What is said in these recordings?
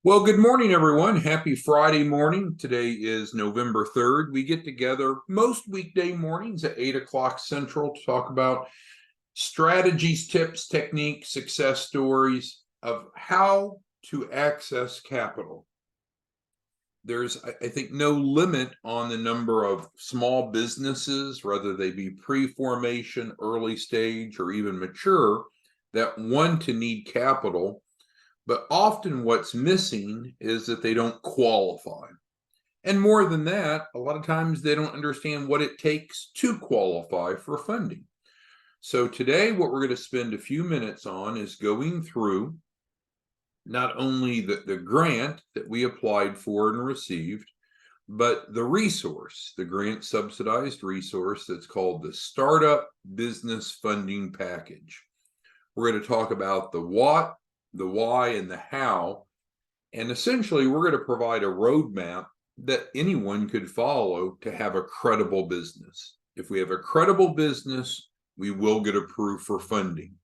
Well, good morning, everyone. Happy Friday morning. Today is November 3rd. We get together most weekday mornings at 8 o'clock Central to talk about strategies, tips, techniques, success stories of how to access capital. There's, I think, no limit on the number of small businesses, whether they be pre-formation, early stage, or even mature, that want to need capital. But often what's missing is that they don't qualify. And more than that, a lot of times they don't understand what it takes to qualify for funding. So today, what we're going to spend a few minutes on is going through not only the grant that we applied for and received, but the resource, the grant-subsidized resource that's called the Startup Business Funding Package. We're going to talk about the what, the why, and the how. And essentially, we're going to provide a roadmap that anyone could follow to have a credible business. If we have a credible business, we will get approved for funding.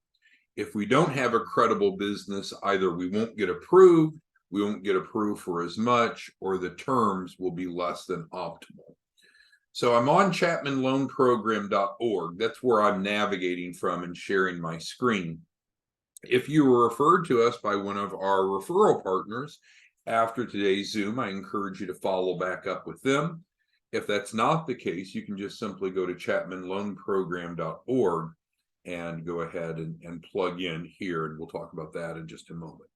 If we don't have a credible business, either we won't get approved, we won't get approved for as much, or the terms will be less than optimal. So I'm on ChapmanLoanProgram.org. That's where I'm navigating from and sharing my screen. If you were referred to us by one of our referral partners after today's Zoom, I encourage you to follow back up with them. If that's not the case, you can just simply go to ChapmanLoanProgram.org and go ahead and plug in here, and we'll talk about that in just a moment.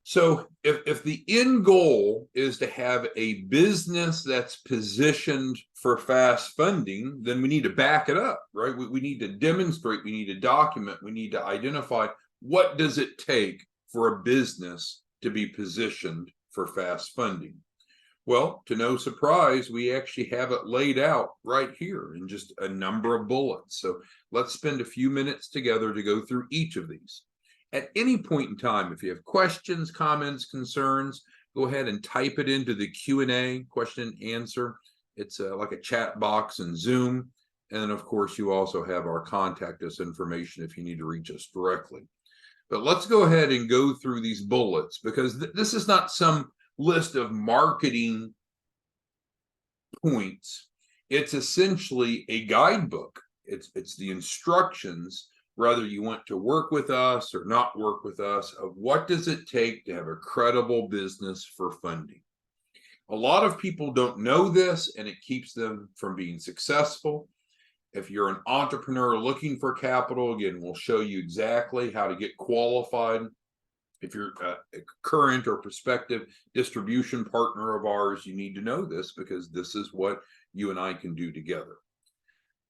So if the end goal is to have a business that's positioned for fast funding, then we need to back it up, right? We need to demonstrate, we need to document, we need to identify what does it take for a business to be positioned for fast funding. Well, to no surprise, we actually have it laid out right here in just a number of bullets. So let's spend a few minutes together to go through each of these. At any point in time, if you have questions, comments, concerns, go ahead and type it into the Q&A, question and answer. It's like a chat box in Zoom. And then, of course, you also have our contact us information if you need to reach us directly. But let's go ahead and go through these bullets, because this is not some list of marketing points. It's essentially a guidebook. It's the instructions, whether you want to work with us or not work with us, of what does it take to have a credible business for funding. A lot of people don't know this, and it keeps them from being successful. If you're an entrepreneur looking for capital, again, we'll show you exactly how to get qualified. If you're a current or prospective distribution partner of ours, you need to know this, because this is what you and I can do together.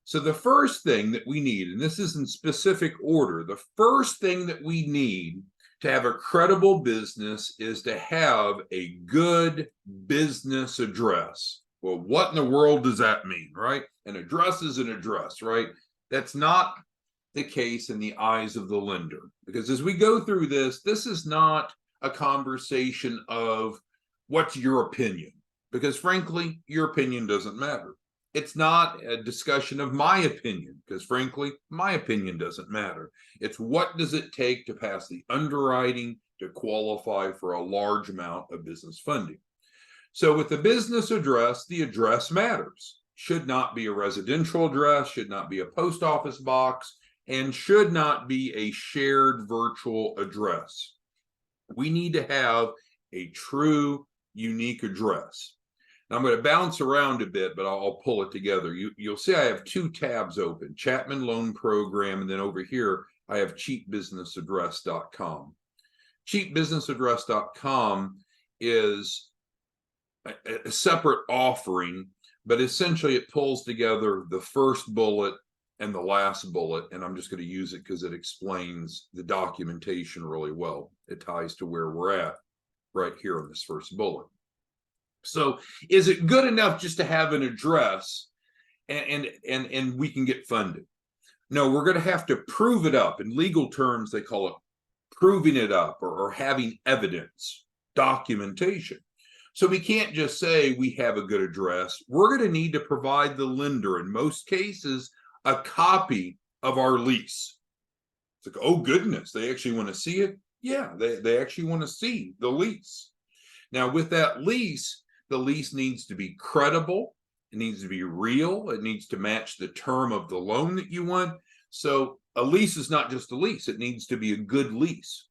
So the first thing that we need, and this is in specific order, the first thing that we need to have a credible business is to have a good business address. Well, what in the world does that mean, right? An address is an address, right? That's not the case in the eyes of the lender, because as we go through this is not a conversation of what's your opinion, because frankly, your opinion doesn't matter. It's not a discussion of my opinion, because frankly, my opinion doesn't matter. It's what does it take to pass the underwriting to qualify for a large amount of business funding. So with the business address, the address matters. Should not be a residential address, should not be a post office box, and should not be a shared virtual address. We need to have a true, unique address. Now, I'm going to bounce around a bit, but I'll pull it together. You'll see I have two tabs open, Chapman Loan Program, and then over here, I have cheapbusinessaddress.com. Cheapbusinessaddress.com is a separate offering, but essentially it pulls together the first bullet and the last bullet, and I'm just going to use it because it explains the documentation really well. It ties to where we're at right here in this first bullet. So is it good enough just to have an address and we can get funded? No, we're going to have to prove it up. In legal terms, they call it proving it up, or having evidence, documentation. So we can't just say we have a good address. We're going to need to provide the lender, in most cases, a copy of our lease. It's like, oh goodness, they actually want to see it? Yeah, they actually want to see the lease. Now, with that lease, the lease needs to be credible. It needs to be real. It needs to match the term of the loan that you want. So a lease is not just a lease. It needs to be a good lease.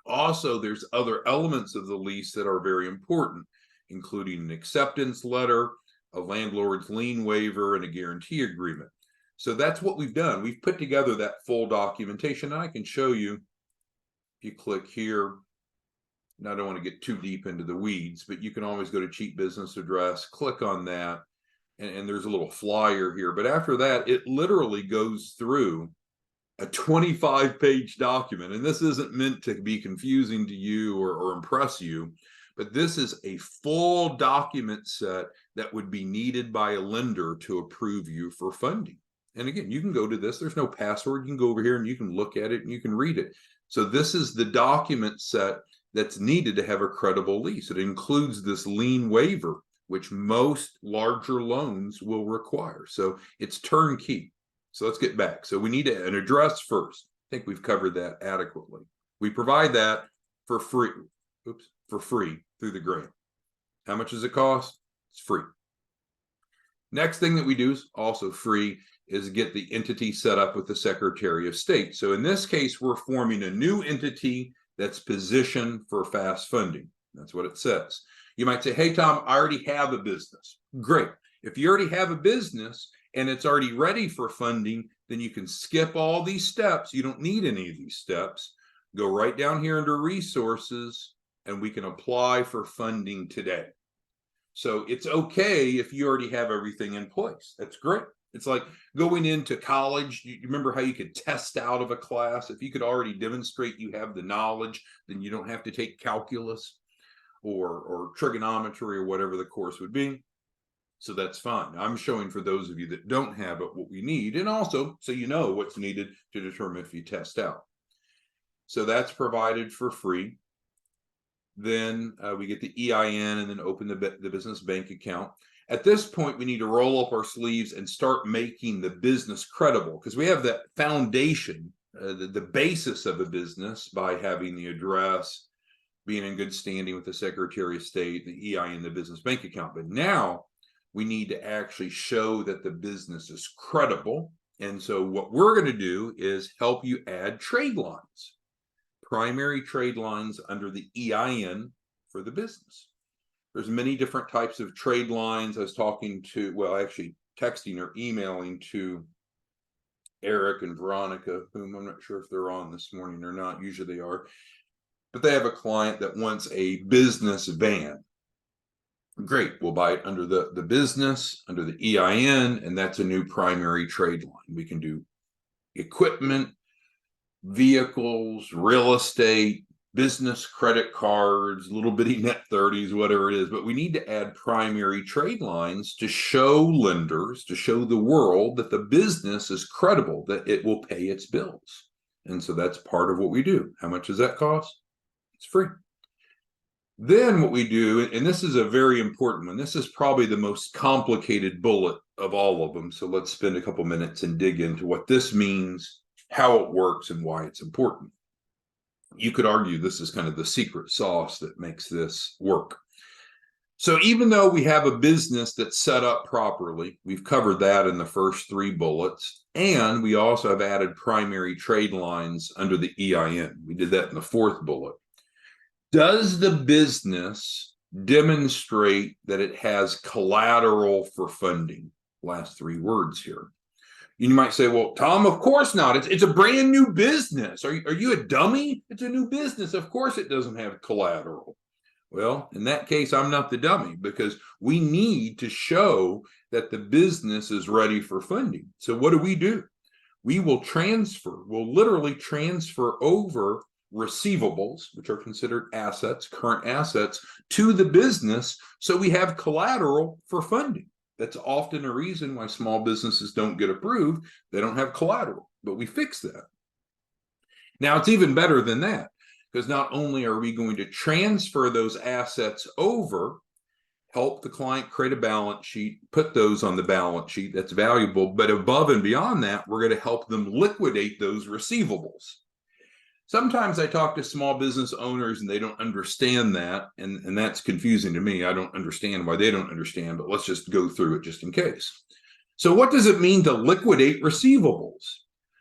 Also, there's other elements of the lease that are very important, including an acceptance letter, a landlord's lien waiver, and a guarantee agreement. So that's what we've done. We've put together that full documentation. I can show you. If you click here, now I don't want to get too deep into the weeds, but you can always go to cheap business address, click on that, and there's a little flyer here. But after that, it literally goes through a 25-page document. And this isn't meant to be confusing to you or impress you, but this is a full document set that would be needed by a lender to approve you for funding. And again, you can go to this. There's no password. You can go over here and you can look at it and you can read it. So this is the document set that's needed to have a credible lease. It includes this lien waiver, which most larger loans will require. So it's turnkey. So let's get back. So we need an address first. I think we've covered that adequately. We provide that for free. For free through the grant. How much does it cost? It's free. Next thing that we do is also free is get the entity set up with the Secretary of State. So in this case, we're forming a new entity that's positioned for fast funding. That's what it says. You might say, hey, Tom, I already have a business. Great. If you already have a business and it's already ready for funding, then you can skip all these steps. You don't need any of these steps. Go right down here under resources, and we can apply for funding today. So it's okay if you already have everything in place. That's great. It's like going into college. You remember how you could test out of a class? If you could already demonstrate you have the knowledge, then you don't have to take calculus or trigonometry or whatever the course would be. So that's fine. I'm showing for those of you that don't have it what we need, and also so you know what's needed to determine if you test out. So that's provided for free. Then we get the EIN and then open the business bank account. At this point, we need to roll up our sleeves and start making the business credible, because we have that foundation, the basis of a business by having the address, being in good standing with the Secretary of State, the EIN, the business bank account. But now we need to actually show that the business is credible. And so what we're going to do is help you add trade lines, primary trade lines under the EIN for the business. There's many different types of trade lines. I was talking to, well, actually texting or emailing to Eric and Veronica, whom I'm not sure if they're on this morning or not. Usually they are. But they have a client that wants a business van. Great. We'll buy it under the business, under the EIN, and that's a new primary trade line. We can do equipment, vehicles, real estate, business credit cards, little bitty net 30s, whatever it is. But we need to add primary trade lines to show lenders, to show the world that the business is credible, that it will pay its bills. And so that's part of what we do. How much does that cost? It's free. Then what we do, and this is a very important one, this is probably the most complicated bullet of all of them. So let's spend a couple minutes and dig into what this means, how it works, and why it's important. You could argue this is kind of the secret sauce that makes this work. So even though we have a business that's set up properly, we've covered that in the first 3 bullets, and we also have added primary trade lines under the EIN. We did that in the 4th bullet. Does the business demonstrate that it has collateral for funding? Last 3 words here. You might say, well, Tom, of course not. It's a brand new business. Are you a dummy? It's a new business. Of course it doesn't have collateral. Well, in that case, I'm not the dummy, because we need to show that the business is ready for funding. So what do? We will we'll literally transfer over receivables, which are considered assets, current assets, to the business, so we have collateral for funding. That's often a reason why small businesses don't get approved. They don't have collateral, but we fix that. Now, it's even better than that, because not only are we going to transfer those assets over, help the client create a balance sheet, put those on the balance sheet, that's valuable, but above and beyond that, we're going to help them liquidate those receivables. Sometimes I talk to small business owners and they don't understand that, and that's confusing to me. I don't understand why they don't understand, but let's just go through it just in case. So what does it mean to liquidate receivables?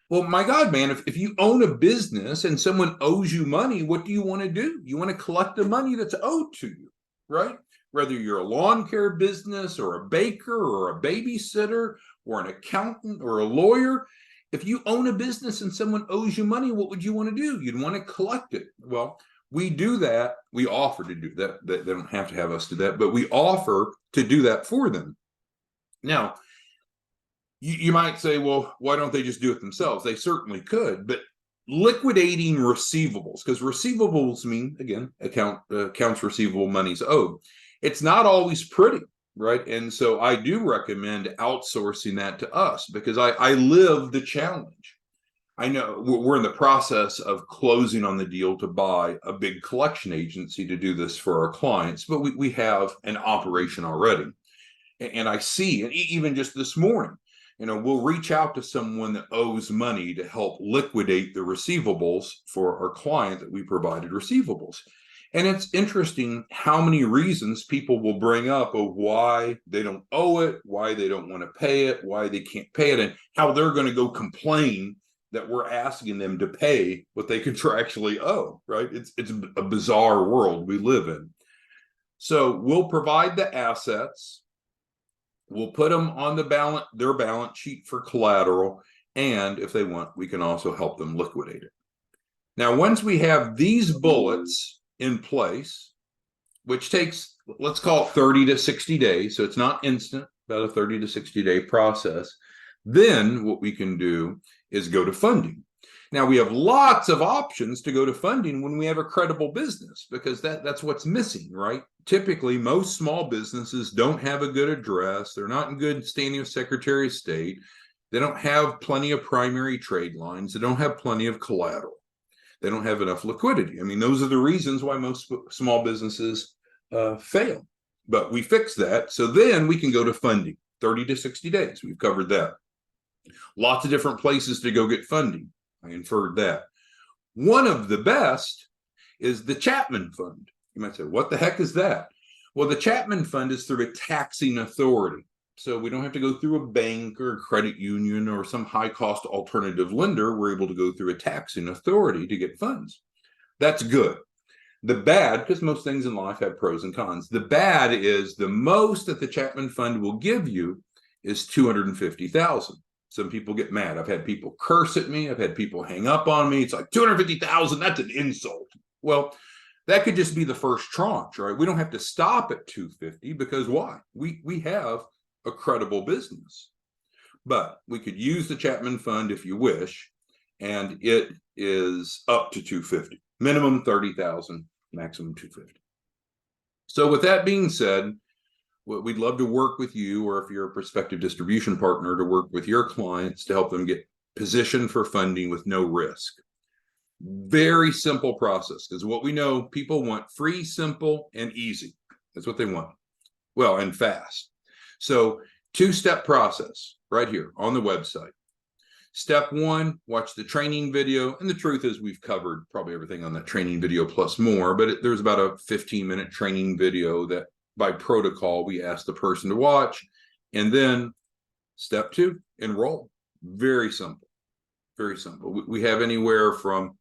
Well, my God, man, if you own a business and someone owes you money, what do you want to do? You want to collect the money that's owed to you, right? Whether you're a lawn care business or a baker or a babysitter or an accountant or a lawyer, if you own a business and someone owes you money, what would you want to do? You'd want to collect it. Well, we do that. We offer to do that. They don't have to have us do that, but we offer to do that for them. Now, you might say, well, why don't they just do it themselves? They certainly could, but liquidating receivables, because receivables mean, again, accounts receivable, money's owed. It's not always pretty. Right. And so I do recommend outsourcing that to us because I live the challenge. I know we're in the process of closing on the deal to buy a big collection agency to do this for our clients, but we have an operation already. And I see, and even just this morning, we'll reach out to someone that owes money to help liquidate the receivables for our client that we provided receivables. And it's interesting how many reasons people will bring up of why they don't owe it, why they don't want to pay it, why they can't pay it, and how they're going to go complain that we're asking them to pay what they contractually owe, right? It's a bizarre world we live in. So we'll provide the assets, we'll put them on their balance sheet for collateral, and if they want, we can also help them liquidate it. Now, once we have these bullets in place, which takes, let's call it 30 to 60 days. So it's not instant, about a 30 to 60 day process. Then what we can do is go to funding. Now we have lots of options to go to funding when we have a credible business, because that's what's missing, right? Typically, most small businesses don't have a good address. They're not in good standing with Secretary of State. They don't have plenty of primary trade lines. They don't have plenty of collateral. They don't have enough liquidity. I mean, those are the reasons why most small businesses fail. But we fix that. So then we can go to funding, 30 to 60 days. We've covered that. Lots of different places to go get funding. I inferred that. One of the best is the Chapman Fund. You might say, what the heck is that? Well, the Chapman Fund is through a taxing authority. So we don't have to go through a bank or a credit union or some high-cost alternative lender. We're able to go through a taxing authority to get funds. That's good. The bad, because most things in life have pros and cons, the bad is the most that the Chapman Fund will give you is $250,000. Some people get mad. I've had people curse at me. I've had people hang up on me. It's like $250,000, that's an insult. Well, that could just be the first tranche, right? We don't have to stop at $250 because why? We have a credible business. But we could use the Chapman Fund if you wish, and it is up to $250. Minimum $30,000, maximum $250. So with that being said, we'd love to work with you, or if you're a prospective distribution partner, to work with your clients to help them get positioned for funding with no risk. Very simple process, because what we know, people want free, simple, and easy. That's what they want. Well, and fast. So two-step process right here on the website. Step one, watch the training video. And the truth is we've covered probably everything on that training video plus more, but there's about a 15-minute training video that by protocol we ask the person to watch. And then step two, enroll. Very simple. Very simple. We have anywhere from,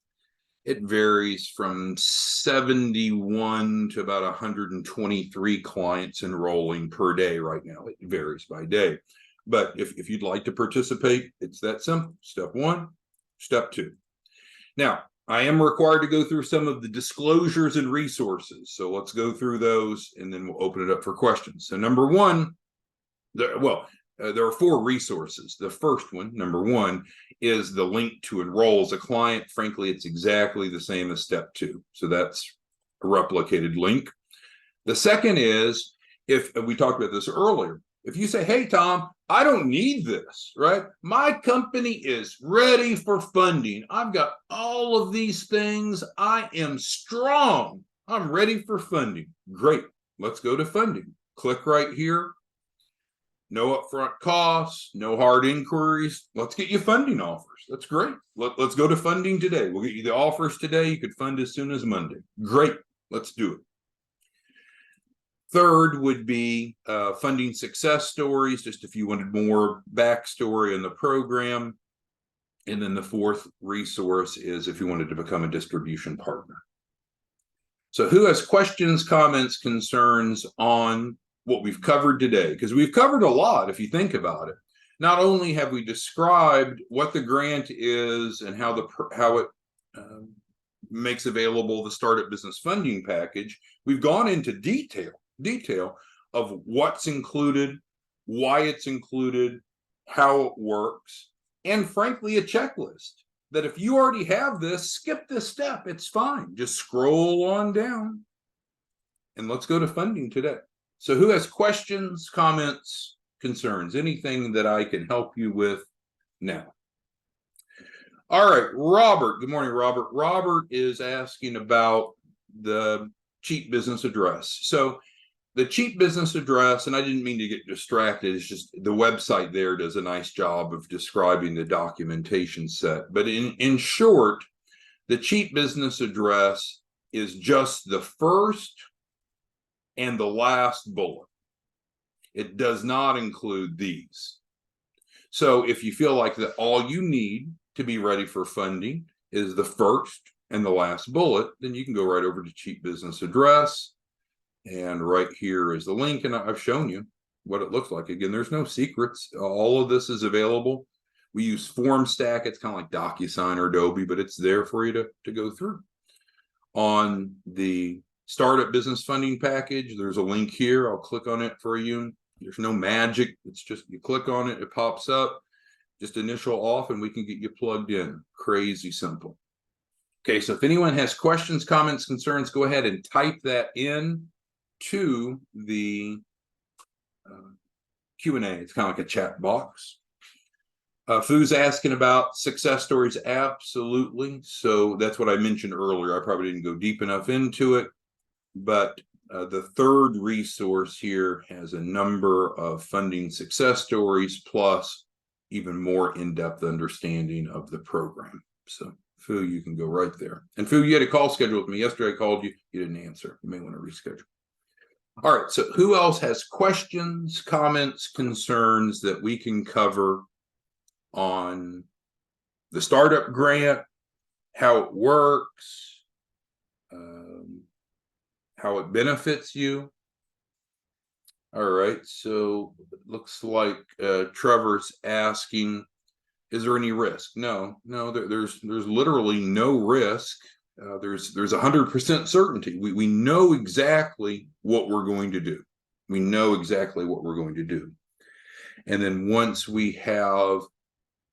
it varies from 71 to about 123 clients enrolling per day right now. It varies by day. But if you'd like to participate, it's that simple. Step one, step two. Now, I am required to go through some of the disclosures and resources. So let's go through those and then we'll open it up for questions. So number one, there are four resources. The first one, number one, is the link to enroll as a client. Frankly, it's exactly the same as step two. So that's a replicated link. The second is, if we talked about this earlier, if you say, hey, Tom, I don't need this, right? My company is ready for funding. I've got all of these things. I am strong. I'm ready for funding. Great. Let's go to funding. Click right here. no upfront costs, no hard inquiries. Let's get you funding offers. That's great. Let's go to funding today. We'll get you the offers today. You could fund as soon as Monday. Great. Let's do it. Third would be funding success stories, just if you wanted more backstory in the program. And then the fourth resource is if you wanted to become a distribution partner. So who has questions, comments, concerns on what we've covered today? Because we've covered a lot if you think about it. Not only have we described what the grant is and how it makes available the Startup Business Funding Package, we've gone into detail of what's included, why it's included, how it works, and frankly, a checklist that if you already have this, skip this step. It's fine. Just scroll on down and let's go to funding today. So who has questions, comments, concerns, anything that I can help you with now? All right, Robert. Good morning, Robert. Robert is asking about the cheap business address. So the cheap business address, and I didn't mean to get distracted, it's just the website there does a nice job of describing the documentation set. But in short, the cheap business address is just the first and the last bullet. It does not include these. So if you feel like that all you need to be ready for funding is the first and the last bullet, then you can go right over to cheap business address. And right here is the link, and I've shown you what it looks like. Again, there's no secrets. All of this is available. We use FormStack. It's kind of like DocuSign or Adobe, but it's there for you to go through. On the Startup Business Funding Package, there's a link here. I'll click on it for you. There's no magic. It's just you click on it, it pops up. Just initial off, and we can get you plugged in. Crazy simple. Okay, so if anyone has questions, comments, concerns, go ahead and type that in to the Q&A. It's kind of like a chat box. Fu's asking about success stories. Absolutely. So that's what I mentioned earlier. I probably didn't go deep enough into it, but the third resource here has a number of funding success stories plus even more in-depth understanding of the program. So Fu, you can go right there. And Fu, you had a call scheduled with me yesterday. I called you. You didn't answer. You may want to reschedule. All right, so who else has questions, comments, concerns that we can cover on the startup grant, how it works, how it benefits you? All right, so it looks like Trevor's asking, is there any risk? No, there's literally no risk. There's 100% certainty. We know exactly what we're going to do. We know exactly what we're going to do. And then once we have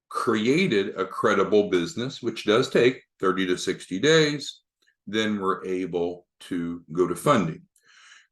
created a credible business, which does take 30 to 60 days, then we're able to go to funding.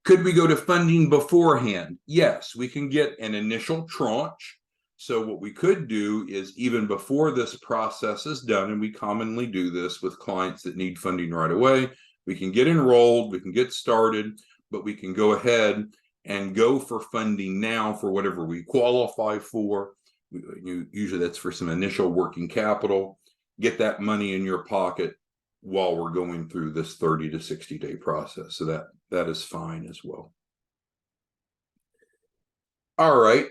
Could we go to funding beforehand? Yes, we can get an initial tranche. So what we could do is even before this process is done, and we commonly do this with clients that need funding right away, we can get enrolled, we can get started, but we can go ahead and go for funding now for whatever we qualify for. Usually that's for some initial working capital. Get that money in your pocket while we're going through this 30 to 60 day process. So that is fine as well. All right,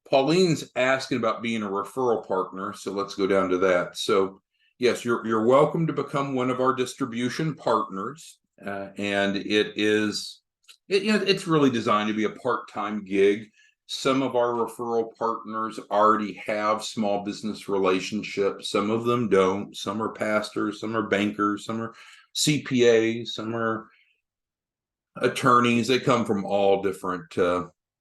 Pauline's asking about being a referral partner, so let's go down to that. So yes, you're welcome to become one of our distribution partners, and it's really designed to be a part-time gig. Some of our referral partners already have small business relationships. Some of them don't. Some are pastors, some are bankers, some are CPAs, some are attorneys. They come from all different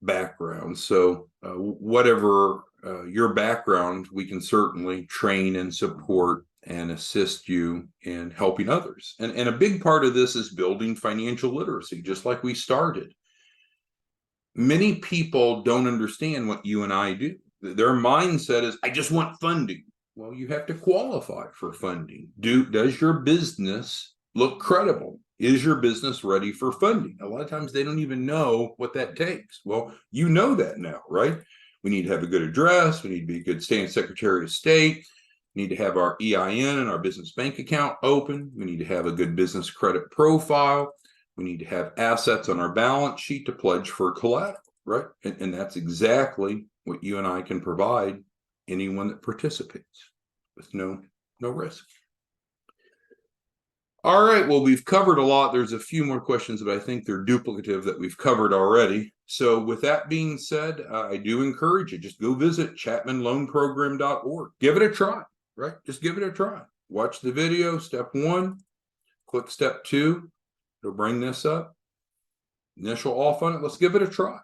backgrounds. So whatever your background, we can certainly train and support and assist you in helping others. And a big part of this is building financial literacy, just like we started. Many people don't understand what you and I do. Their mindset is, I just want funding. Well, you have to qualify for funding. Does your business look credible. Is your business ready for funding? A lot of times they don't even know what that takes. Well, you know that now, right? We need to have a good address. We need to be a good standing Secretary of State. We need to have our EIN and our business bank account open. We need to have a good business credit profile. We need to have assets on our balance sheet to pledge for collateral, right? And that's exactly what you and I can provide anyone that participates with no risk. All right, well, we've covered a lot. There's a few more questions, but I think they're duplicative that we've covered already. So with that being said, I do encourage you, just go visit chapmanloanprogram.org. Give it a try, right? Just give it a try. Watch the video, step 1, click step 2. It'll bring this up. Initial off on it. Let's give it a try.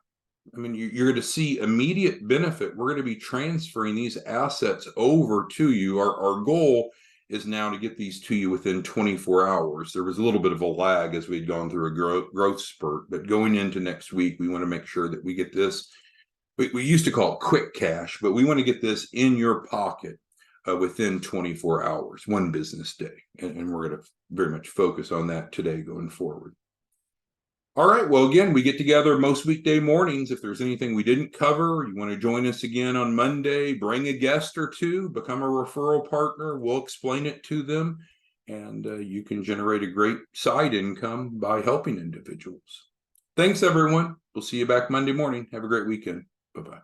I mean, you're going to see immediate benefit. We're going to be transferring these assets over to you. Our goal is now to get these to you within 24 hours. There was a little bit of a lag as we'd gone through a growth spurt, but going into next week, we want to make sure that we get this. We used to call it quick cash, but we want to get this in your pocket within 24 hours, one business day. And we're going to very much focus on that today going forward. All right. Well, again, we get together most weekday mornings. If there's anything we didn't cover, you want to join us again on Monday, bring a guest or two, become a referral partner. We'll explain it to them, and you can generate a great side income by helping individuals. Thanks, everyone. We'll see you back Monday morning. Have a great weekend. Bye-bye.